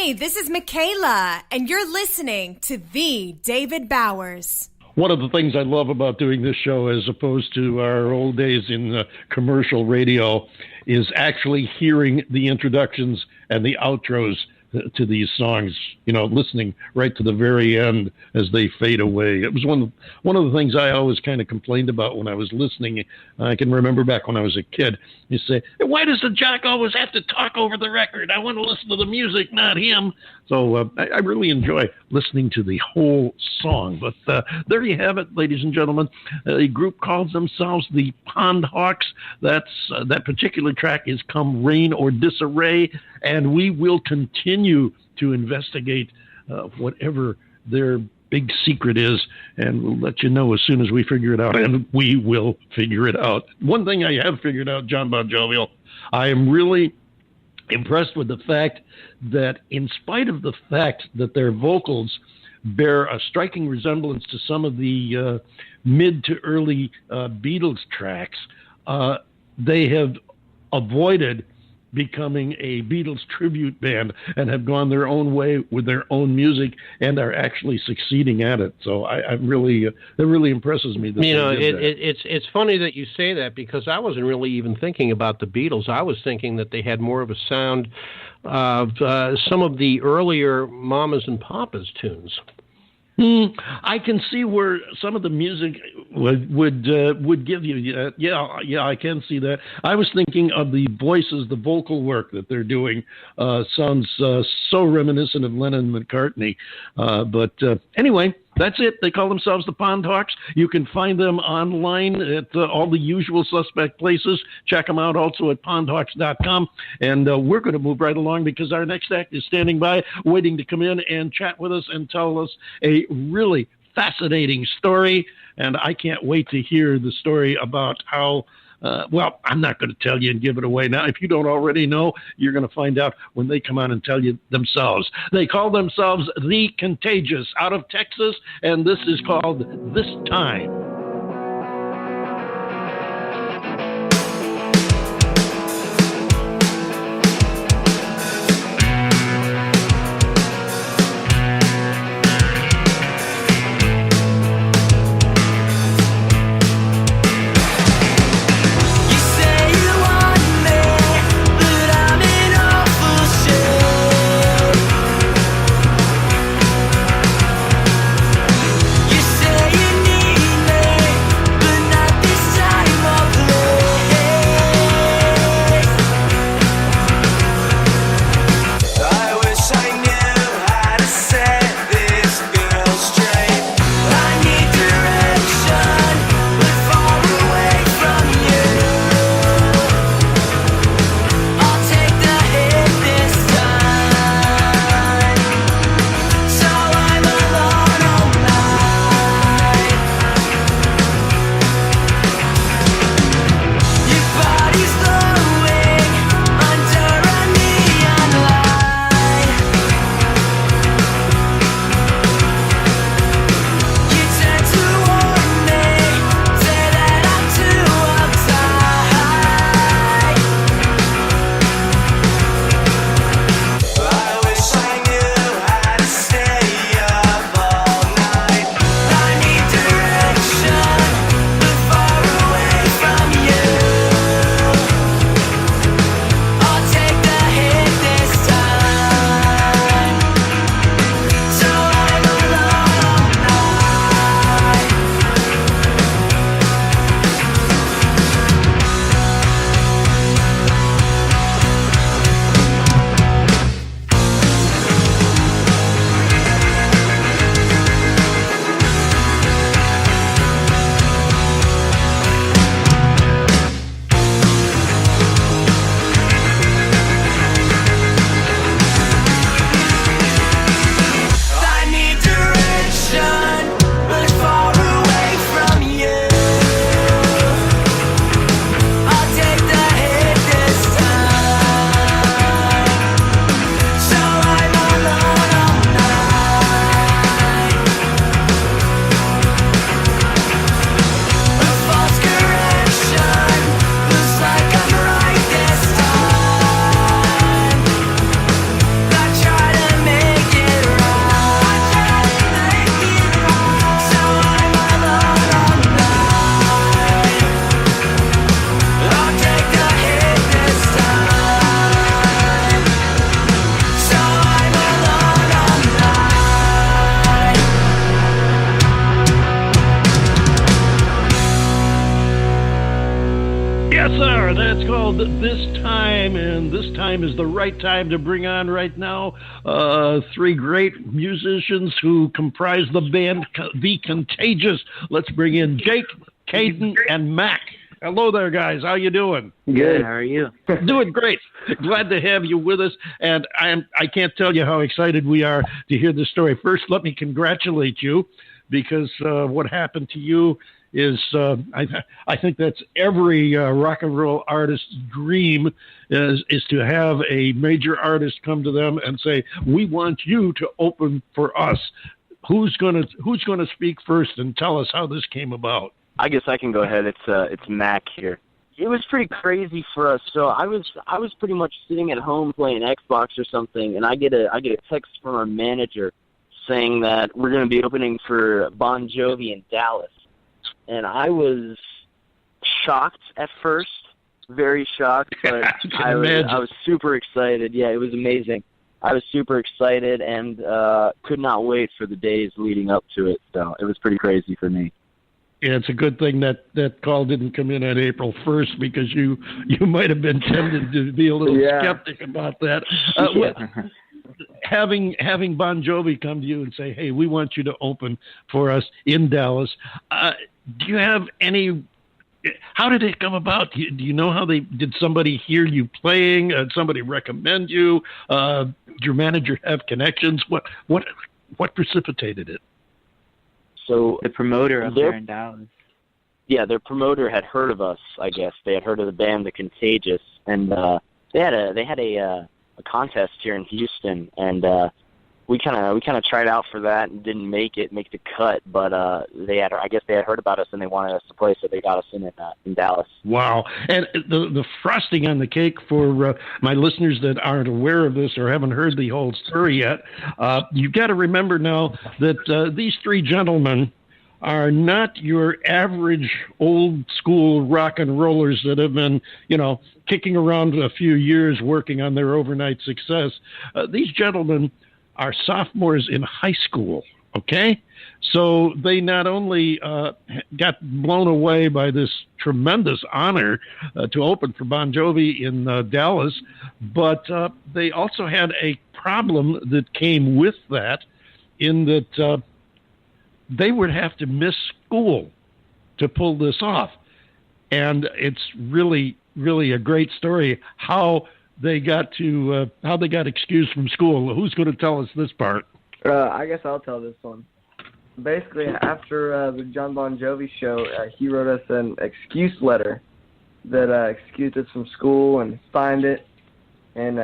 Hey, this is Michaela, and you're listening to The David Bowers. One of the things I love about doing this show, as opposed to our old days in commercial radio, is actually hearing the introductions and the outros to these songs, you know, listening right to the very end as they fade away. It was one of the things I always kind of complained about when I was listening. I can remember back when I was a kid, you say, hey, why does the jock always have to talk over the record? I want to listen to the music, not him. So I really enjoy listening to the whole song. But there you have it, ladies and gentlemen. A group calls themselves the PondHawks. That particular track is Come Rain or Disarray, and we will continue to investigate whatever their big secret is, and we'll let you know as soon as we figure it out, and we will figure it out. One thing I have figured out, John Bon Jovi, I am really impressed with the fact that in spite of the fact that their vocals bear a striking resemblance to some of the mid to early Beatles tracks, they have avoided becoming a Beatles tribute band and have gone their own way with their own music and are actually succeeding at it. So that really impresses me. You know, it's funny that you say that, because I wasn't really even thinking about the Beatles. I was thinking that they had more of a sound of some of the earlier Mamas and Papas tunes. I can see where some of the music would give you that. Yeah, I can see that. I was thinking of the voices, the vocal work that they're doing sounds so reminiscent of Lennon and McCartney. But anyway, that's it. They call themselves the PondHawks. You can find them online at all the usual suspect places. Check them out also at PondHawks.com. And we're going to move right along, because our next act is standing by, waiting to come in and chat with us and tell us a really fascinating story. And I can't wait to hear the story about how well, I'm not going to tell you and give it away now. If you don't already know, you're going to find out when they come on and tell you themselves. They call themselves The Contagious, out of Texas, and this is called This Time. You say you need me. Yes, sir. That's called This Time, and this time is the right time to bring on right now three great musicians who comprise the band The Contagious. Let's bring in Jake, Caden, and Mac. Hello there, guys. How you doing? Good. How are you? Doing great. Glad to have you with us, and I can't tell you how excited we are to hear this story. First, let me congratulate you, because what happened to you is I think that's every rock and roll artist's dream is to have a major artist come to them and say, "We want you to open for us." Who's gonna speak first and tell us how this came about? I guess I can go ahead. It's Mac here. It was pretty crazy for us. So I was pretty much sitting at home playing Xbox or something, and I get a text from our manager saying that we're going to be opening for Bon Jovi in Dallas. And I was shocked at first, very shocked, but I was super excited. Yeah, it was amazing. I was super excited and could not wait for the days leading up to it. So it was pretty crazy for me. Yeah, it's a good thing that call didn't come in on April 1st, because you might have been tempted to be a little skeptic about that. Having Bon Jovi come to you and say, "Hey, we want you to open for us in Dallas," do you have any? How did it come about? Do you know how did somebody hear you playing? Did somebody recommend you? Did your manager have connections? What precipitated it? So the promoter up there in Dallas. Yeah, their promoter had heard of us. I guess they had heard of the band The Contagious, and they had a contest here in Houston, and we kind of tried out for that and didn't make the cut, but I guess they had heard about us and they wanted us to play, so they got us in Dallas. Wow. And the frosting on the cake for my listeners that aren't aware of this or haven't heard the whole story yet, you've got to remember now that these three gentlemen are not your average old school rock and rollers that have been, kicking around a few years working on their overnight success. These gentlemen are sophomores in high school, okay? So they not only got blown away by this tremendous honor to open for Bon Jovi in Dallas, but they also had a problem that came with that, in that they would have to miss school to pull this off. And it's really, really a great story how they got excused from school. Who's going to tell us this part? I guess I'll tell this one. Basically, after the John Bon Jovi show, he wrote us an excuse letter that excused us from school and signed it. And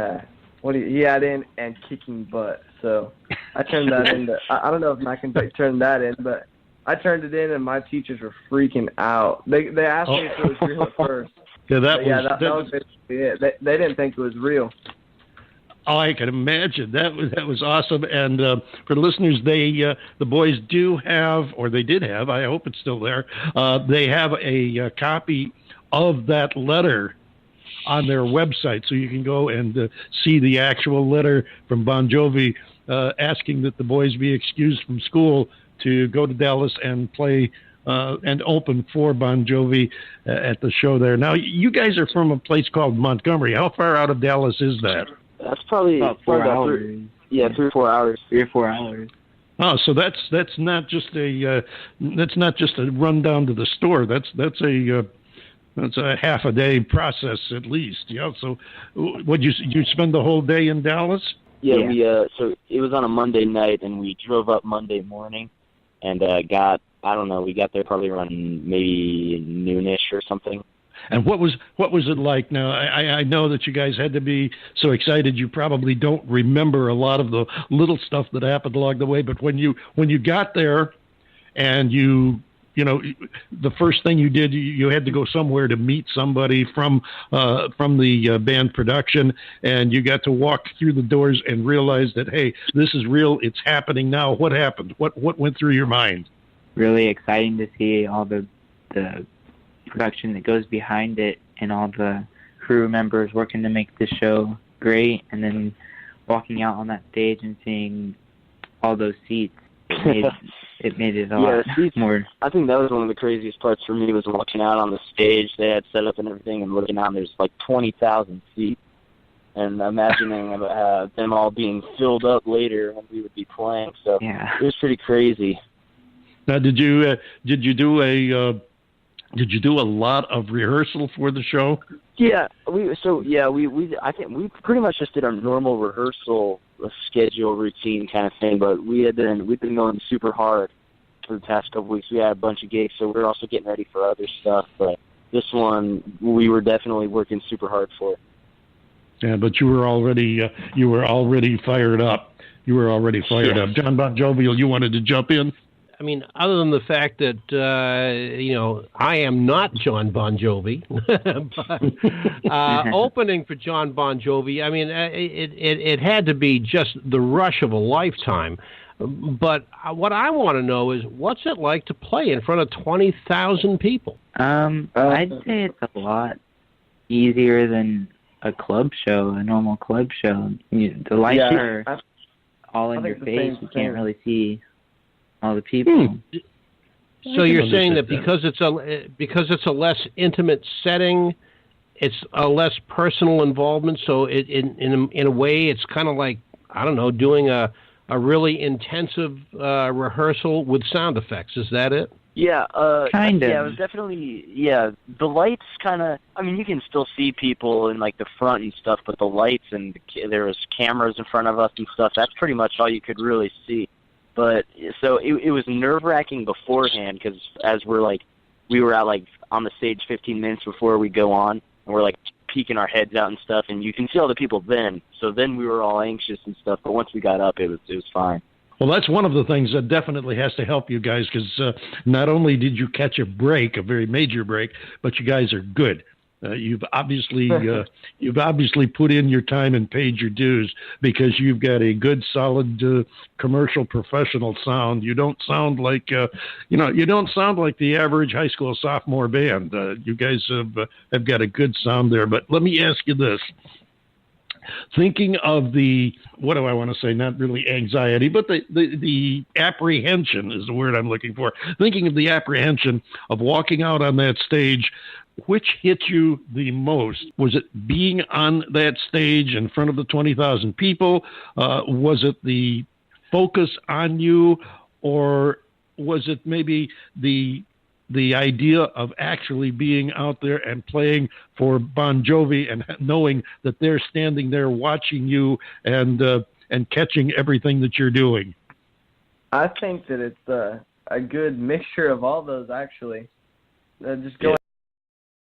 he had in "and kicking butt." So I turned that in. I don't know if Mac can turn that in, but I turned it in, and my teachers were freaking out. They asked me if it was real at first. Yeah, that was basically it. They didn't think it was real. Oh, I can imagine. That was awesome. And for listeners, the boys do have, or they did have, I hope it's still there, they have a copy of that letter on their website, so you can go and see the actual letter from Bon Jovi asking that the boys be excused from school to go to Dallas and play and open for Bon Jovi at the show there. Now, you guys are from a place called Montgomery. How far out of Dallas is that? That's probably about 4 hours. 3 or 4 hours. 3 or 4 hours. Oh, so that's not just a run down to the store. That's a half a day process at least. Yeah. So, would you spend the whole day in Dallas? Yeah. So it was on a Monday night, and we drove up Monday morning, and we got there probably around maybe noonish or something. And what was it like? Now, I know that you guys had to be so excited you probably don't remember a lot of the little stuff that happened along the way, but when you got there and the first thing you did, you had to go somewhere to meet somebody from the band production, and you got to walk through the doors and realize that, hey, this is real, it's happening now. What happened? What went through your mind? Really exciting to see all the production that goes behind it and all the crew members working to make the show great, and then walking out on that stage and seeing all those seats it made it a lot more. I think that was one of the craziest parts for me was walking out on the stage. They had set up and everything, and looking out, and there's like 20,000 seats, and imagining them all being filled up later when we would be playing. So it was pretty crazy. Now, did you do a lot of rehearsal for the show? Yeah, I think we pretty much just did our normal rehearsal schedule routine kind of thing, but we've been going super hard for the past couple weeks. We had a bunch of gigs, so we're also getting ready for other stuff, but this one we were definitely working super hard for. Yeah, but you were already fired up. John Bon Jovi, you wanted to jump in? I mean, other than the fact that, I am not John Bon Jovi, but opening for John Bon Jovi, I mean, it had to be just the rush of a lifetime. But what I want to know is, what's it like to play in front of 20,000 people? I'd say it's a lot easier than a normal club show. The lights are all in your face. You can't really see all the people. So you're saying that because it's a less intimate setting, it's a less personal involvement. So in a way, it's kind of like, I don't know, doing a really intensive rehearsal with sound effects. Is that it? Yeah, kind of. Yeah, it was definitely. Yeah, the lights kind of. I mean, you can still see people in like the front and stuff, but the lights and there was cameras in front of us and stuff. That's pretty much all you could really see. But so it was nerve-wracking beforehand because as we were out like on the stage 15 minutes before we go on, and we're like peeking our heads out and stuff, and you can see all the people then. So then we were all anxious and stuff, but once we got up, it was fine. Well, that's one of the things that definitely has to help you guys because not only did you catch a very major break, but you guys are good. You've obviously put in your time and paid your dues because you've got a good, solid commercial professional sound. You don't sound like the average high school sophomore band. You guys have got a good sound there. But let me ask you this. Thinking of what do I want to say? Not really anxiety, but the apprehension is the word I'm looking for. Thinking of the apprehension of walking out on that stage, which hit you the most? Was it being on that stage in front of the 20,000 people? Was it the focus on you, or was it maybe the idea of actually being out there and playing for Bon Jovi and knowing that they're standing there watching you and catching everything that you're doing? I think that it's a good mixture of all those, actually. Just going